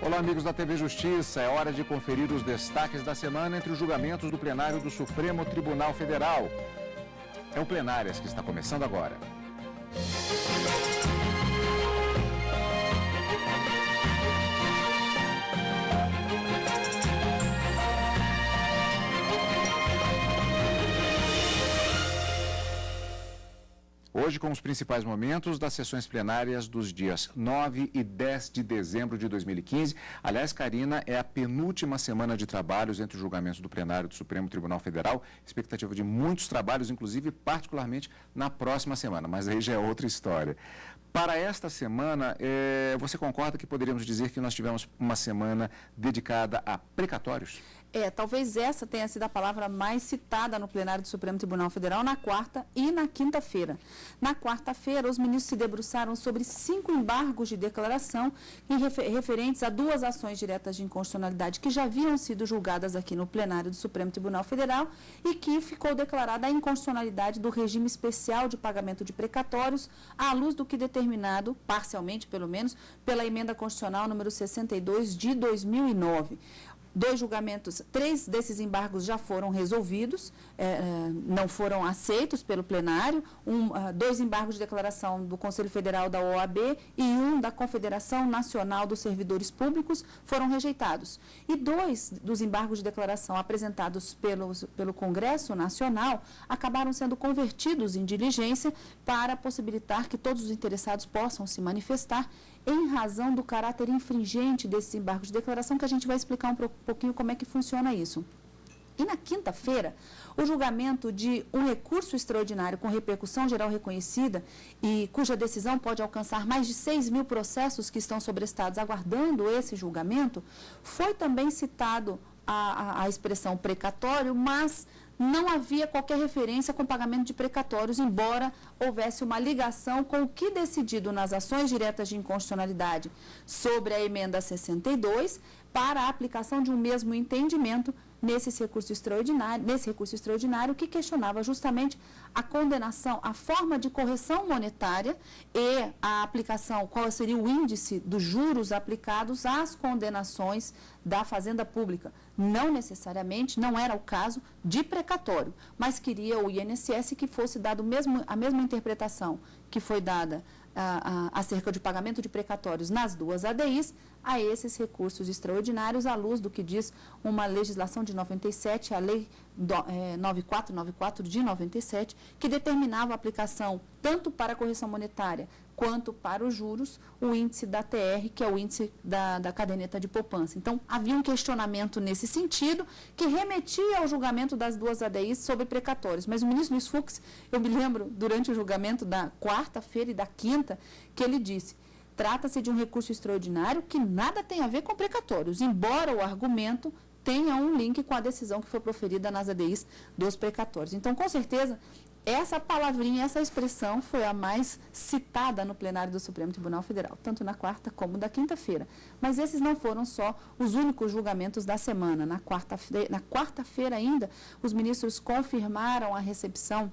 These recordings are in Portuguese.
Olá, amigos da TV Justiça. É hora de conferir os destaques da semana entre os julgamentos do plenário do Supremo Tribunal Federal. É o Plenárias que está começando agora. Hoje, com os principais momentos das sessões plenárias dos dias 9 e 10 de dezembro de 2015. Aliás, Karina, é a penúltima semana de trabalhos entre os julgamentos do plenário do Supremo Tribunal Federal. Expectativa de muitos trabalhos, inclusive, particularmente na próxima semana, mas aí já é outra história. Para esta semana, você concorda que poderíamos dizer que nós tivemos uma semana dedicada a precatórios? Talvez essa tenha sido a palavra mais citada no plenário do Supremo Tribunal Federal na quarta e na quinta-feira. Na quarta-feira, os ministros se debruçaram sobre 5 embargos de declaração referentes a 2 ações diretas de inconstitucionalidade que já haviam sido julgadas aqui no plenário do Supremo Tribunal Federal e que ficou declarada a inconstitucionalidade do regime especial de pagamento de precatórios à luz do que determinado, parcialmente pelo menos, pela emenda constitucional número 62 de 2009. 2 julgamentos, 3 desses embargos já foram resolvidos, não foram aceitos pelo plenário, 2 embargos de declaração do Conselho Federal da OAB e 1 da Confederação Nacional dos Servidores Públicos foram rejeitados. E 2 dos embargos de declaração apresentados pelo Congresso Nacional acabaram sendo convertidos em diligência para possibilitar que todos os interessados possam se manifestar em razão do caráter infringente desses embargos de declaração, que a gente vai explicar um pouquinho como é que funciona isso. E na quinta-feira, o julgamento de um recurso extraordinário com repercussão geral reconhecida e cuja decisão pode alcançar mais de 6 mil processos que estão sobrestados aguardando esse julgamento, foi também citado a expressão precatório, mas não havia qualquer referência com pagamento de precatórios, embora houvesse uma ligação com o que decidido nas ações diretas de inconstitucionalidade sobre a emenda 62 para a aplicação de um mesmo entendimento nesse recurso extraordinário que questionava justamente a condenação, a forma de correção monetária e a aplicação, qual seria o índice dos juros aplicados às condenações da Fazenda Pública. Não necessariamente, não era o caso de precatório, mas queria o INSS que fosse dado a mesma interpretação que foi dada acerca de pagamento de precatórios nas 2 ADIs, a esses recursos extraordinários, à luz do que diz uma legislação de 97, a Lei 9494 de 97, que determinava a aplicação tanto para a correção monetária quanto para os juros, o índice da TR, que é o índice da caderneta de poupança. Então, havia um questionamento nesse sentido que remetia ao julgamento das 2 ADIs sobre precatórios. Mas o ministro Luiz Fux, eu me lembro, durante o julgamento da quarta-feira e da quinta, que ele disse: trata-se de um recurso extraordinário que nada tem a ver com precatórios, embora o argumento tenha um link com a decisão que foi proferida nas ADIs dos precatórios. Então, com certeza, essa palavrinha, essa expressão foi a mais citada no plenário do Supremo Tribunal Federal, tanto na quarta como na quinta-feira. Mas esses não foram só os únicos julgamentos da semana. Na quarta-feira ainda, os ministros confirmaram a recepção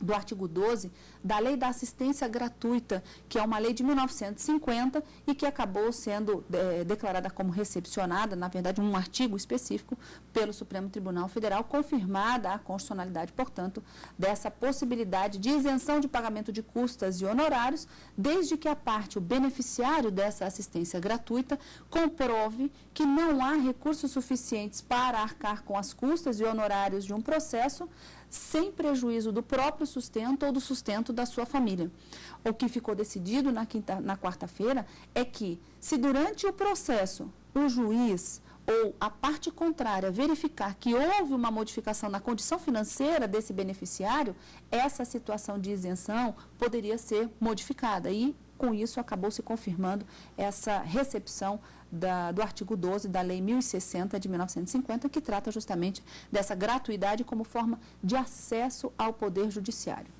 do artigo 12 da Lei da Assistência Gratuita, que é uma lei de 1950 e que acabou sendo declarada como recepcionada, na verdade, um artigo específico pelo Supremo Tribunal Federal, confirmada a constitucionalidade, portanto, dessa possibilidade de isenção de pagamento de custas e honorários, desde que a parte, o beneficiário dessa assistência gratuita, comprove que não há recursos suficientes para arcar com as custas e honorários de um processo, sem prejuízo do próprio sustento ou do sustento da sua família. O que ficou decidido na quarta-feira é que, se durante o processo o juiz ou a parte contrária verificar que houve uma modificação na condição financeira desse beneficiário, essa situação de isenção poderia ser modificada e, com isso, acabou se confirmando essa recepção do artigo 12 da Lei 1060 de 1950, que trata justamente dessa gratuidade como forma de acesso ao Poder Judiciário.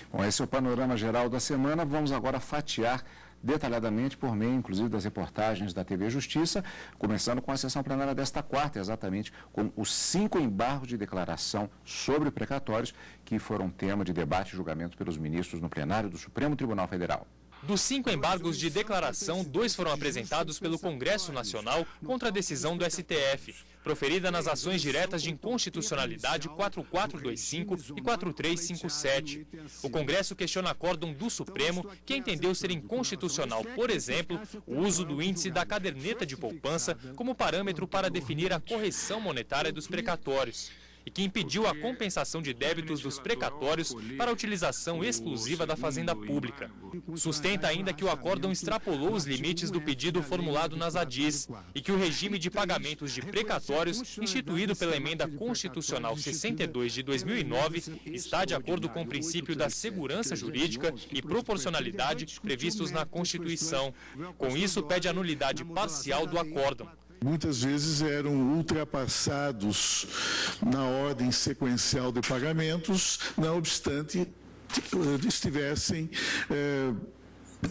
Bom, esse é o panorama geral da semana. Vamos agora fatiar detalhadamente por meio, inclusive, das reportagens da TV Justiça, começando com a sessão plenária desta quarta, exatamente com os 5 embargos de declaração sobre precatórios que foram tema de debate e julgamento pelos ministros no plenário do Supremo Tribunal Federal. Dos 5 embargos de declaração, 2 foram apresentados pelo Congresso Nacional contra a decisão do STF, proferida nas ações diretas de inconstitucionalidade 4425 e 4357. O Congresso questiona acórdão do Supremo, que entendeu ser inconstitucional, por exemplo, o uso do índice da caderneta de poupança como parâmetro para definir a correção monetária dos precatórios, e que impediu a compensação de débitos dos precatórios para a utilização exclusiva da Fazenda Pública. Sustenta ainda que o acórdão extrapolou os limites do pedido formulado nas ADIs e que o regime de pagamentos de precatórios, instituído pela Emenda Constitucional 62 de 2009, está de acordo com o princípio da segurança jurídica e proporcionalidade previstos na Constituição. Com isso, pede a nulidade parcial do acórdão. Muitas vezes eram ultrapassados na ordem sequencial de pagamentos, não obstante estivessem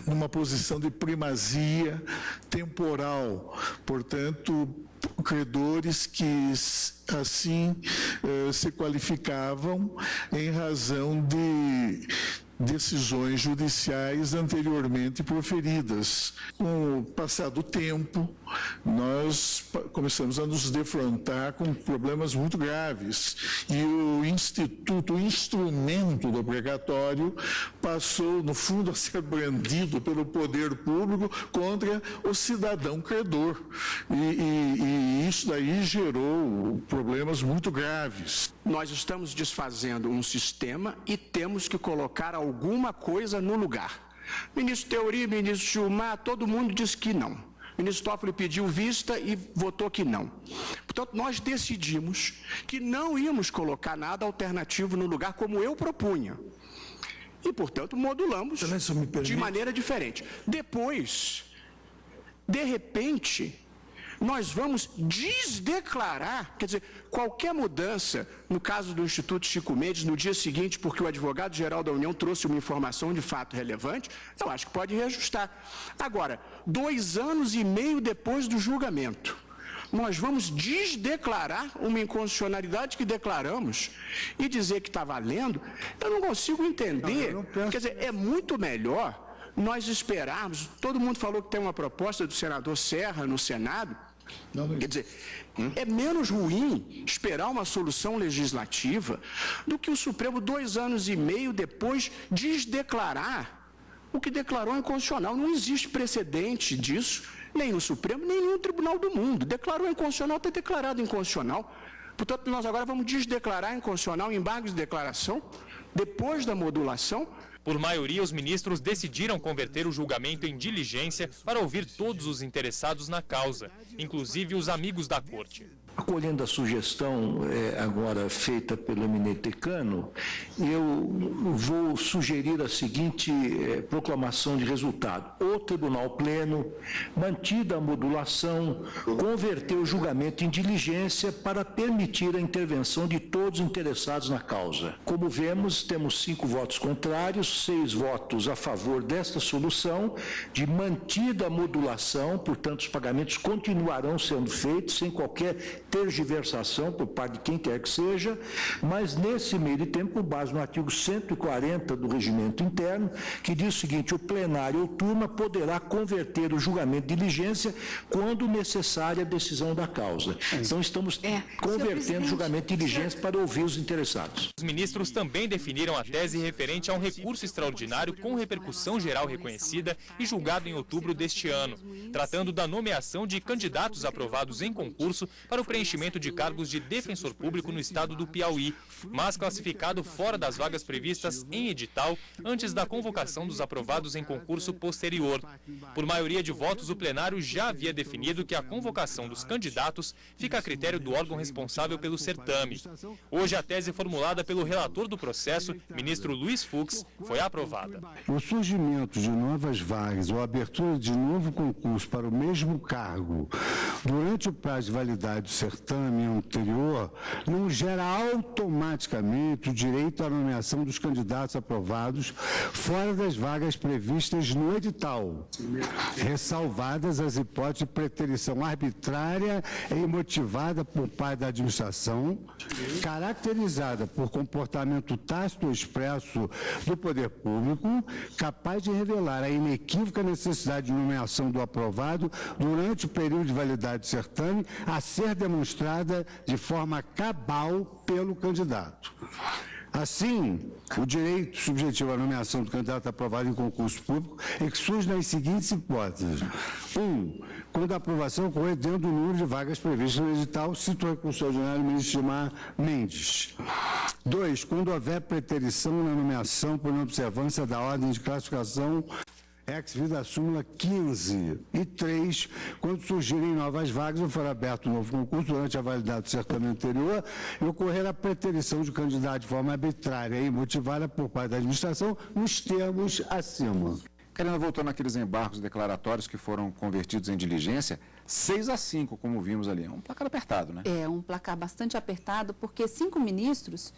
numa posição de primazia temporal. Portanto, credores que assim se qualificavam em razão de decisões judiciais anteriormente proferidas. Com o passar do tempo, nós começamos a nos defrontar com problemas muito graves e o instrumento do precatório passou, no fundo, a ser brandido pelo poder público contra o cidadão credor. E isso daí gerou problemas muito graves. Nós estamos desfazendo um sistema e temos que colocar alguma coisa no lugar. Ministro Teori, ministro Gilmar, todo mundo disse que não. O ministro Toffoli pediu vista e votou que não. Portanto, nós decidimos que não íamos colocar nada alternativo no lugar como eu propunha. E, portanto, modulamos de maneira diferente. Depois, de repente, nós vamos desdeclarar, quer dizer, qualquer mudança, no caso do Instituto Chico Mendes, no dia seguinte, porque o advogado-geral da União trouxe uma informação de fato relevante, eu acho que pode reajustar. Agora, 2 anos e meio depois do julgamento, nós vamos desdeclarar uma inconstitucionalidade que declaramos e dizer que está valendo, eu não consigo entender. Quer dizer, é muito melhor nós esperarmos. Todo mundo falou que tem uma proposta do senador Serra no Senado. Quer dizer, é menos ruim esperar uma solução legislativa do que o Supremo, 2 anos e meio depois, desdeclarar o que declarou inconstitucional. Não existe precedente disso, nem no Supremo, nem em nenhum tribunal do mundo. Declarou inconstitucional, está declarado inconstitucional. Portanto, nós agora vamos desdeclarar inconstitucional embargo de declaração, depois da modulação. Por maioria, os ministros decidiram converter o julgamento em diligência para ouvir todos os interessados na causa, inclusive os amigos da Corte. Acolhendo a sugestão agora feita pelo eminente decano, eu vou sugerir a seguinte proclamação de resultado. O Tribunal Pleno, mantida a modulação, converteu o julgamento em diligência para permitir a intervenção de todos os interessados na causa. Como vemos, temos 5 votos contrários, 6 votos a favor desta solução, de mantida a modulação, portanto, os pagamentos continuarão sendo feitos sem qualquer tergiversação por parte de quem quer que seja, mas nesse meio de tempo, com base no artigo 140 do regimento interno, que diz o seguinte: o plenário ou turma poderá converter o julgamento de diligência quando necessária a decisão da causa. Então, estamos convertendo o julgamento de diligência para ouvir os interessados. Os ministros também definiram a tese referente a um recurso extraordinário com repercussão geral reconhecida e julgado em outubro deste ano, tratando da nomeação de candidatos aprovados em concurso para o preenchimento de cargos de defensor público no estado do Piauí, mas classificado fora das vagas previstas em edital antes da convocação dos aprovados em concurso posterior. Por maioria de votos, o plenário já havia definido que a convocação dos candidatos fica a critério do órgão responsável pelo certame. Hoje, a tese formulada pelo relator do processo, ministro Luiz Fux, foi aprovada. O surgimento de novas vagas ou a abertura de novo concurso para o mesmo cargo durante o prazo de validade do certame anterior não gera automaticamente o direito à nomeação dos candidatos aprovados fora das vagas previstas no edital, ressalvadas as hipóteses de preterição arbitrária e imotivada por parte da administração, caracterizada por comportamento tácito ou expresso do poder público, capaz de revelar a inequívoca necessidade de nomeação do aprovado durante o período de validade do certame, a ser demonstrada de forma cabal pelo candidato. Assim, o direito subjetivo à nomeação do candidato aprovado em concurso público exclui nas seguintes hipóteses. 1. Quando a aprovação ocorrer dentro do número de vagas previstas no edital, cita o recurso ordinário ministro Gilmar Mendes. 2. Quando houver preterição na nomeação por inobservância da ordem de classificação ex-vida súmula 15. E 3, quando surgirem novas vagas ou for aberto um novo concurso durante a validade do certame anterior e ocorrer a preterição de candidato de forma arbitrária e motivada por parte da administração nos termos acima. Karina, voltando àqueles embargos declaratórios que foram convertidos em diligência, 6-5, como vimos ali. É um placar apertado, né? É um placar bastante apertado, porque 5 ministros,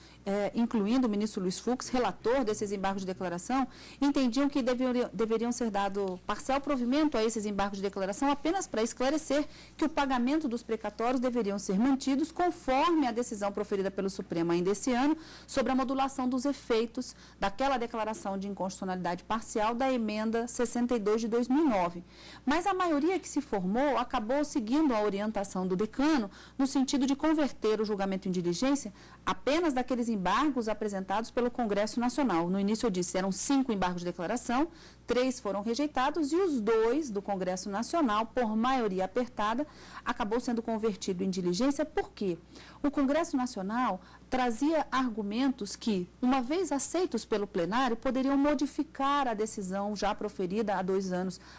incluindo o ministro Luiz Fux, relator desses embargos de declaração, entendiam que deveriam ser dado parcial provimento a esses embargos de declaração apenas para esclarecer que o pagamento dos precatórios deveriam ser mantidos conforme a decisão proferida pelo Supremo ainda esse ano sobre a modulação dos efeitos daquela declaração de inconstitucionalidade parcial da emenda 62 de 2009. Mas a maioria que se formou acabou seguindo a orientação do decano no sentido de converter o julgamento em diligência apenas daqueles embargos apresentados pelo Congresso Nacional. No início eu disse, eram 5 embargos de declaração, 3 foram rejeitados e os 2 do Congresso Nacional, por maioria apertada, acabou sendo convertido em diligência. Por quê? O Congresso Nacional trazia argumentos que, uma vez aceitos pelo plenário, poderiam modificar a decisão já proferida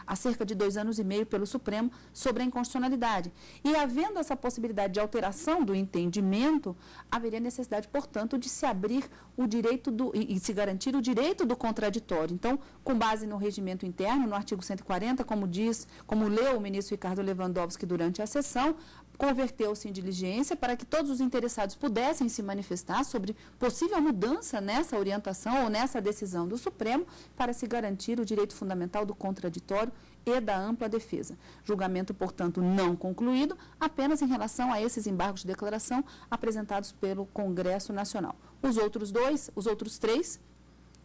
há cerca de 2 anos e meio pelo Supremo sobre a inconstitucionalidade. E havendo essa possibilidade de alteração do entendimento, haveria necessidade, portanto, de se abrir o direito e se garantir o direito do contraditório. Então, com base no regimento interno, no artigo 140, como leu o ministro Ricardo Lewandowski durante a sessão, converteu-se em diligência para que todos os interessados pudessem se manifestar sobre possível mudança nessa orientação ou nessa decisão do Supremo para se garantir o direito fundamental do contraditório e da ampla defesa. Julgamento, portanto, não concluído, apenas em relação a esses embargos de declaração apresentados pelo Congresso Nacional. Os outros 3,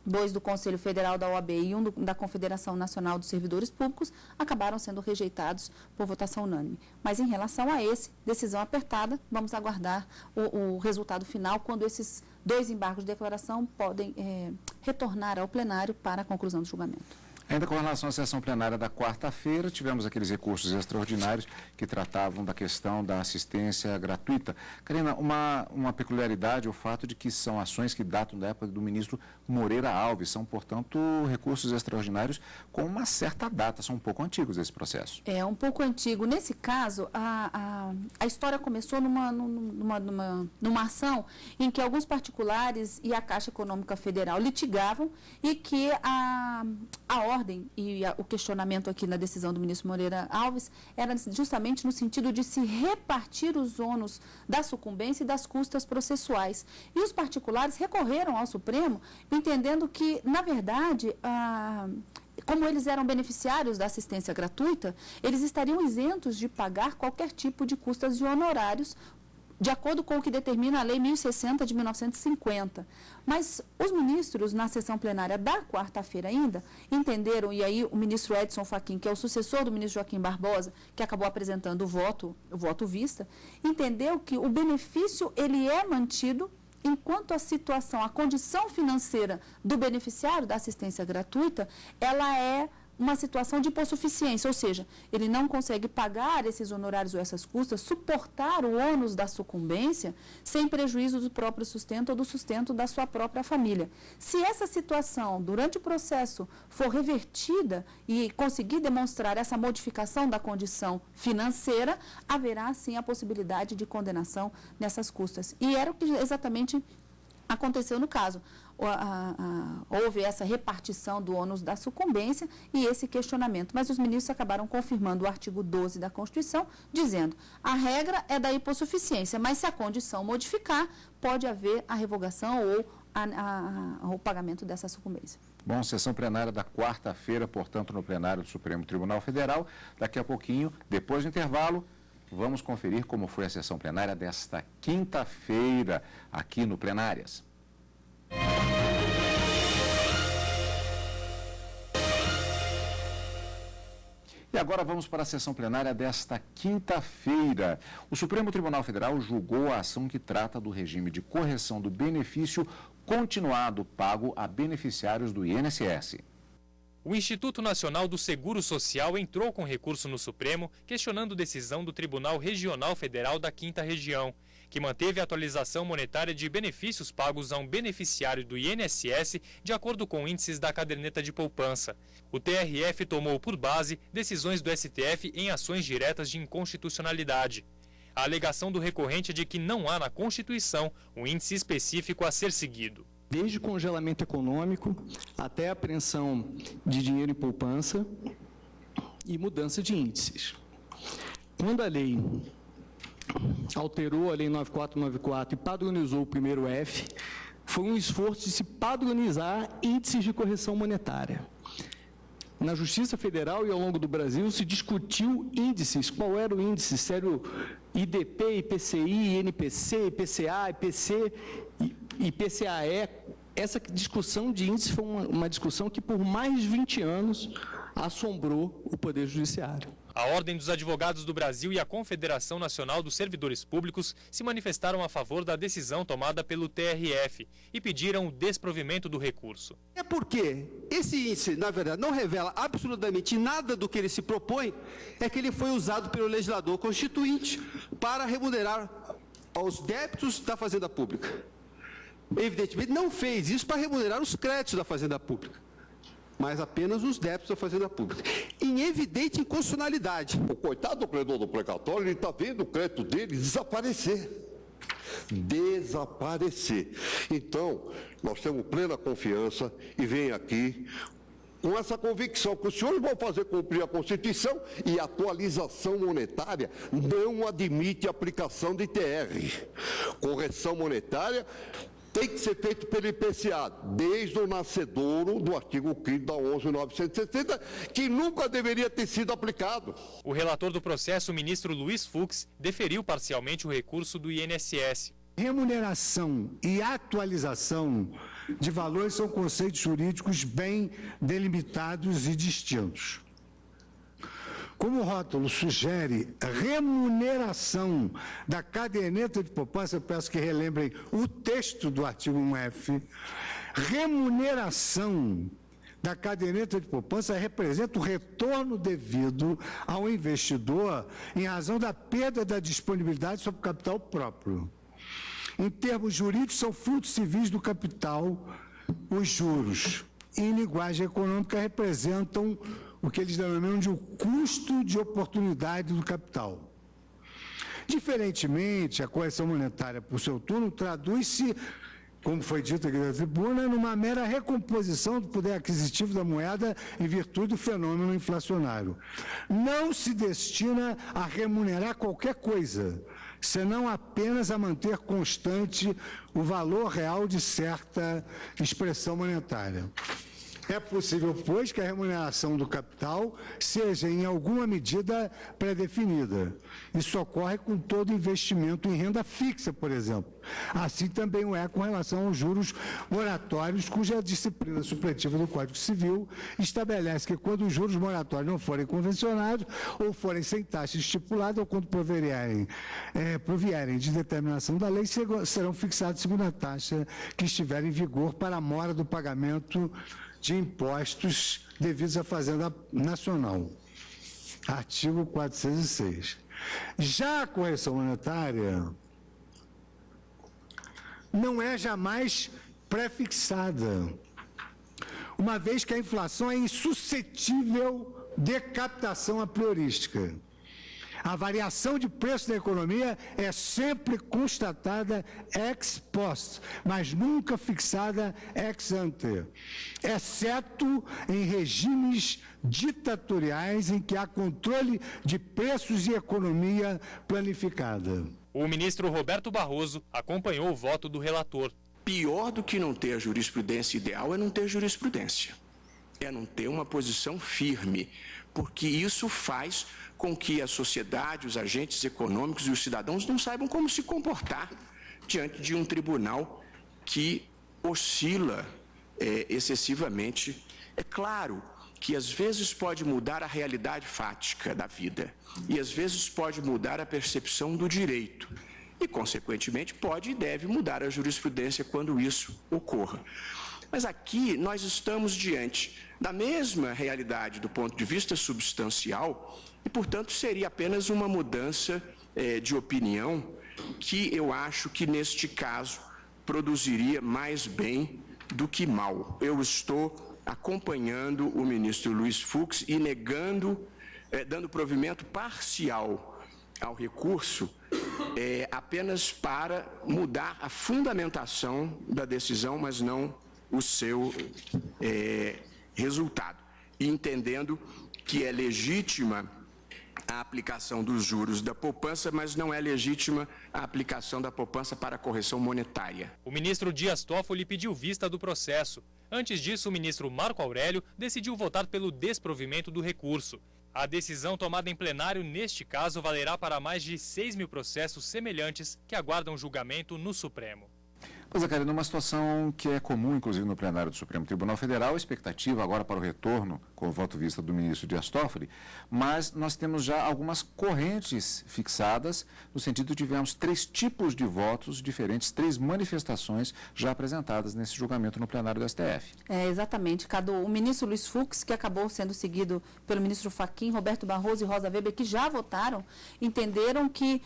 2 do Conselho Federal da OAB e 1 da Confederação Nacional dos Servidores Públicos, acabaram sendo rejeitados por votação unânime. Mas em relação a esse, decisão apertada, vamos aguardar o resultado final, quando esses 2 embargos de declaração podem retornar ao plenário para a conclusão do julgamento. Ainda com relação à sessão plenária da quarta-feira, tivemos aqueles recursos extraordinários que tratavam da questão da assistência gratuita. Karina, uma peculiaridade é o fato de que são ações que datam da época do ministro Moreira Alves, são, portanto, recursos extraordinários com uma certa data, são um pouco antigos esse processo. É um pouco antigo. Nesse caso, a história começou numa ação em que alguns particulares e a Caixa Econômica Federal litigavam e que a ordem e o questionamento aqui na decisão do ministro Moreira Alves era justamente no sentido de se repartir os ônus da sucumbência e das custas processuais. E os particulares recorreram ao Supremo, entendendo que, na verdade, como eles eram beneficiários da assistência gratuita, eles estariam isentos de pagar qualquer tipo de custas e honorários, de acordo com o que determina a Lei 1060 de 1950. Mas os ministros, na sessão plenária da quarta-feira ainda, entenderam, e aí o ministro Edson Fachin, que é o sucessor do ministro Joaquim Barbosa, que acabou apresentando o voto vista, entendeu que o benefício ele é mantido enquanto a condição financeira do beneficiário da assistência gratuita, ela é uma situação de hipossuficiência, ou seja, ele não consegue pagar esses honorários ou essas custas, suportar o ônus da sucumbência sem prejuízo do próprio sustento ou do sustento da sua própria família. Se essa situação, durante o processo, for revertida e conseguir demonstrar essa modificação da condição financeira, haverá, sim, a possibilidade de condenação nessas custas. E era o que exatamente aconteceu no caso. Houve essa repartição do ônus da sucumbência e esse questionamento. Mas os ministros acabaram confirmando o artigo 12 da Constituição, dizendo: a regra é da hipossuficiência, mas se a condição modificar, pode haver a revogação ou o pagamento dessa sucumbência. Bom, sessão plenária da quarta-feira, portanto, no plenário do Supremo Tribunal Federal. Daqui a pouquinho, depois do intervalo, vamos conferir como foi a sessão plenária desta quinta-feira, aqui no Plenárias. E agora vamos para a sessão plenária desta quinta-feira. O Supremo Tribunal Federal julgou a ação que trata do regime de correção do benefício continuado pago a beneficiários do INSS. O Instituto Nacional do Seguro Social entrou com recurso no Supremo, questionando decisão do Tribunal Regional Federal da 5ª Região, que manteve a atualização monetária de benefícios pagos a um beneficiário do INSS de acordo com índices da caderneta de poupança. O TRF tomou por base decisões do STF em ações diretas de inconstitucionalidade. A alegação do recorrente é de que não há na Constituição um índice específico a ser seguido. Desde congelamento econômico até apreensão de dinheiro em poupança e mudança de índices. Quando a lei alterou a Lei 9494 e padronizou o primeiro F, foi um esforço de se padronizar índices de correção monetária. Na Justiça Federal e ao longo do Brasil se discutiu índices. Qual era o índice? Se era o IDP, IPCI, INPC, IPCA, IPC, IPCAE. Essa discussão de índices foi uma discussão que por mais de 20 anos assombrou o Poder Judiciário. A Ordem dos Advogados do Brasil e a Confederação Nacional dos Servidores Públicos se manifestaram a favor da decisão tomada pelo TRF e pediram o desprovimento do recurso. É porque esse índice, na verdade, não revela absolutamente nada do que ele se propõe, é que ele foi usado pelo legislador constituinte para remunerar os débitos da Fazenda Pública. Evidentemente, não fez isso para remunerar os créditos da Fazenda Pública, mas apenas os débitos da Fazenda Pública, em evidente inconstitucionalidade. O coitado do credor do precatório, ele está vendo o crédito dele desaparecer. Então, nós temos plena confiança e vem aqui com essa convicção que os senhores vão fazer cumprir a Constituição e a atualização monetária não admite aplicação de ITR. Correção monetária tem que ser feito pelo IPCA, desde o nascedouro do artigo 5º da 11.960, que nunca deveria ter sido aplicado. O relator do processo, o ministro Luiz Fux, deferiu parcialmente o recurso do INSS. Remuneração e atualização de valores são conceitos jurídicos bem delimitados e distintos. Como o rótulo sugere remuneração da caderneta de poupança, eu peço que relembrem o texto do artigo 1F. Remuneração da caderneta de poupança representa o retorno devido ao investidor em razão da perda da disponibilidade sobre capital próprio. Em termos jurídicos, são frutos civis do capital, os juros. Em linguagem econômica, representam o que eles denominam de o custo de oportunidade do capital. Diferentemente, a correção monetária, por seu turno, traduz-se, como foi dito aqui na tribuna, numa mera recomposição do poder aquisitivo da moeda em virtude do fenômeno inflacionário. Não se destina a remunerar qualquer coisa, senão apenas a manter constante o valor real de certa expressão monetária. É possível, pois, que a remuneração do capital seja, em alguma medida, pré-definida. Isso ocorre com todo investimento em renda fixa, por exemplo. Assim também o é com relação aos juros moratórios, cuja disciplina supletiva do Código Civil estabelece que quando os juros moratórios não forem convencionados ou forem sem taxa estipulada ou quando provierem de determinação da lei, serão fixados segundo a taxa que estiver em vigor para a mora do pagamento de impostos devidos à Fazenda Nacional. Artigo 406. Já a correção monetária não é jamais pré-fixada, uma vez que a inflação é insuscetível de captação a priorística. A variação de preço da economia é sempre constatada ex post, mas nunca fixada ex ante, exceto em regimes ditatoriais em que há controle de preços e economia planificada. O ministro Roberto Barroso acompanhou o voto do relator. Pior do que não ter a jurisprudência ideal é não ter jurisprudência. É não ter uma posição firme, porque isso faz com que a sociedade, os agentes econômicos e os cidadãos não saibam como se comportar diante de um tribunal que oscila excessivamente. É claro que às vezes pode mudar a realidade fática da vida e às vezes pode mudar a percepção do direito e, consequentemente, pode e deve mudar a jurisprudência quando isso ocorra. Mas aqui nós estamos diante da mesma realidade do ponto de vista substancial e, portanto, seria apenas uma mudança de opinião que eu acho que, neste caso, produziria mais bem do que mal. Eu estou acompanhando o ministro Luiz Fux e dando provimento parcial ao recurso apenas para mudar a fundamentação da decisão, mas não o seu resultado, e entendendo que é legítima a aplicação dos juros da poupança, mas não é legítima a aplicação da poupança para a correção monetária. O ministro Dias Toffoli pediu vista do processo. Antes disso, o ministro Marco Aurélio decidiu votar pelo desprovimento do recurso. A decisão tomada em plenário, neste caso, valerá para mais de 6 mil processos semelhantes que aguardam julgamento no Supremo. Pois é, Karina, numa situação que é comum, inclusive, no plenário do Supremo Tribunal Federal, a expectativa agora para o retorno, com o voto vista do ministro Dias Toffoli, mas nós temos já algumas correntes fixadas, no sentido de tivemos 3 tipos de votos diferentes, 3 manifestações já apresentadas nesse julgamento no plenário do STF. Exatamente. O ministro Luiz Fux, que acabou sendo seguido pelo ministro Fachin, Roberto Barroso e Rosa Weber, que já votaram, entenderam que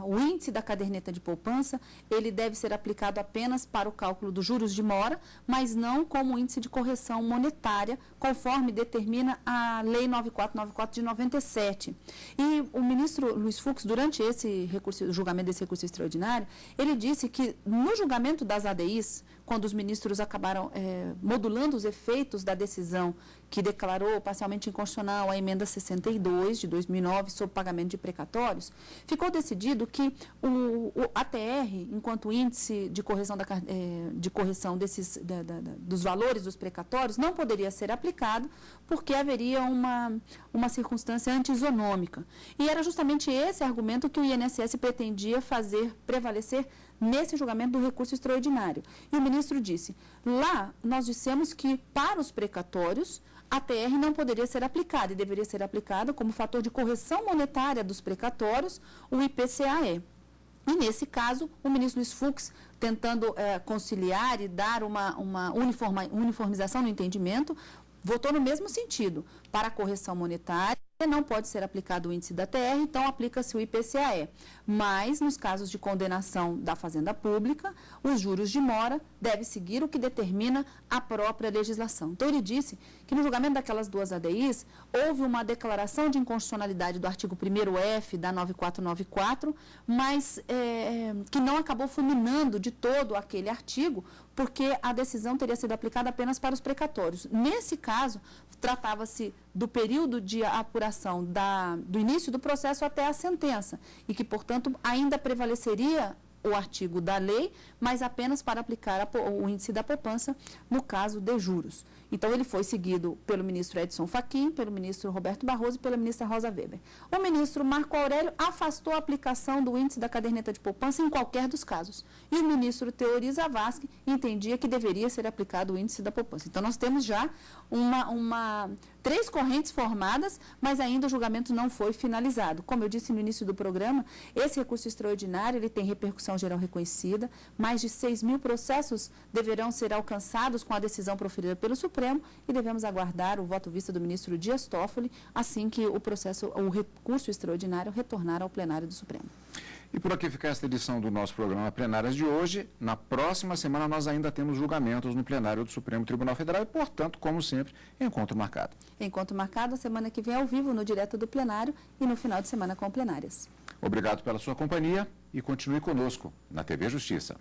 o índice da caderneta de poupança, ele deve ser aplicado apenas para o cálculo dos juros de mora, mas não como índice de correção monetária, conforme determina a Lei 9494 de 97. E o ministro Luiz Fux, durante o julgamento desse recurso extraordinário, ele disse que no julgamento das ADIs, quando os ministros acabaram modulando os efeitos da decisão que declarou parcialmente inconstitucional a emenda 62 de 2009 sobre pagamento de precatórios, ficou decidido que o ATR, enquanto índice de correção, dos valores dos precatórios, não poderia ser aplicado porque haveria uma circunstância anti-isonômica. E era justamente esse argumento que o INSS pretendia fazer prevalecer nesse julgamento do recurso extraordinário. E o ministro disse, lá nós dissemos que para os precatórios a TR não poderia ser aplicada e deveria ser aplicada como fator de correção monetária dos precatórios, o IPCAE. E, nesse caso, o ministro Luiz Fux, tentando conciliar e dar uma uniformização no entendimento, votou no mesmo sentido. Para a correção monetária, não pode ser aplicado o índice da TR, então aplica-se o IPCAE. Mas, nos casos de condenação da Fazenda Pública, os juros de mora devem seguir o que determina a própria legislação. Então, ele disse que no julgamento daquelas 2 ADIs, houve uma declaração de inconstitucionalidade do artigo 1º-F da 9494, mas que não acabou fulminando de todo aquele artigo, porque a decisão teria sido aplicada apenas para os precatórios. Nesse caso, tratava-se do período de apuração do início do processo até a sentença, e que, portanto, ainda prevaleceria o artigo da lei, mas apenas para aplicar o índice da poupança no caso de juros. Então, ele foi seguido pelo ministro Edson Fachin, pelo ministro Roberto Barroso e pela ministra Rosa Weber. O ministro Marco Aurélio afastou a aplicação do índice da caderneta de poupança em qualquer dos casos. E o ministro Teori Zavascki entendia que deveria ser aplicado o índice da poupança. Então, nós temos já 3 correntes formadas, mas ainda o julgamento não foi finalizado. Como eu disse no início do programa, esse recurso extraordinário ele tem repercussão geral reconhecida, mais de 6 mil processos deverão ser alcançados com a decisão proferida pelo Supremo e devemos aguardar o voto vista do ministro Dias Toffoli assim que o recurso extraordinário retornar ao plenário do Supremo. E por aqui fica esta edição do nosso programa Plenárias de hoje. Na próxima semana nós ainda temos julgamentos no plenário do Supremo Tribunal Federal e, portanto, como sempre, encontro marcado. Encontro marcado a semana que vem ao vivo no Direto do Plenário e no final de semana com plenárias. Obrigado pela sua companhia e continue conosco na TV Justiça.